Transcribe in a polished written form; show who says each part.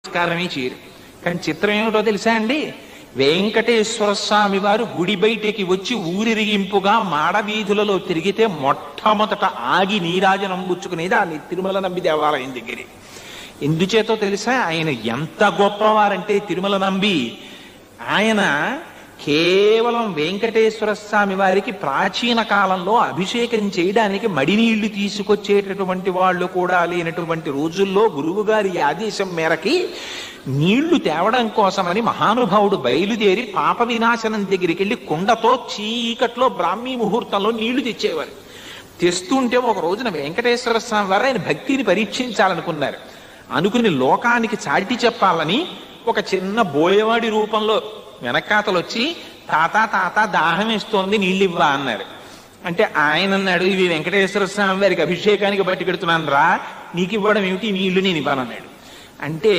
Speaker 1: నమస్కారమే చేయరు. కానీ చిత్రం ఏమిటో తెలుసా అండి, వెంకటేశ్వర స్వామి వారు గుడి బయటికి వచ్చి ఊరిరిగింపుగా మాడవీధులలో తిరిగితే మొట్టమొదట ఆగి నీరాజనం పుచ్చుకునేది ఆ తిరుమల నంబి దేవాలయం దగ్గరే. ఎందుచేతో తెలుసా, ఆయన ఎంత గొప్పవారంటే తిరుమల నంబి ఆయన కేవలం వెంకటేశ్వర స్వామి వారికి ప్రాచీన కాలంలో అభిషేకం చేయడానికి మడినీళ్లు తీసుకొచ్చేటటువంటి వాళ్ళు కూడా లేనటువంటి రోజుల్లో గురువు గారి ఆదేశం మేరకి నీళ్లు తేవడం కోసమని మహానుభావుడు బయలుదేరి పాప వినాశనం దగ్గరికి వెళ్ళి కుండతో చీకట్లో బ్రాహ్మీ ముహూర్తంలో నీళ్లు తెచ్చేవారు. తెస్తుంటే ఒక రోజున వెంకటేశ్వర స్వామి వారు ఆయన భక్తిని పరీక్షించాలనుకున్నారు. అనుకుని లోకానికి చాటి చెప్పాలని ఒక చిన్న బోయవాడి రూపంలో వెనకాతలు వచ్చి తాత తాత దాహం వేస్తోంది నీళ్ళు ఇవ్వా అన్నారు. అంటే ఆయన అన్నాడు, ఇవి వెంకటేశ్వర స్వామి వారికి అభిషేకానికి బట్టి పెడుతున్నాను రా, నీకు ఇవ్వడం ఏమిటి, నీళ్లు నేను ఇవ్వనన్నాడు. అంటే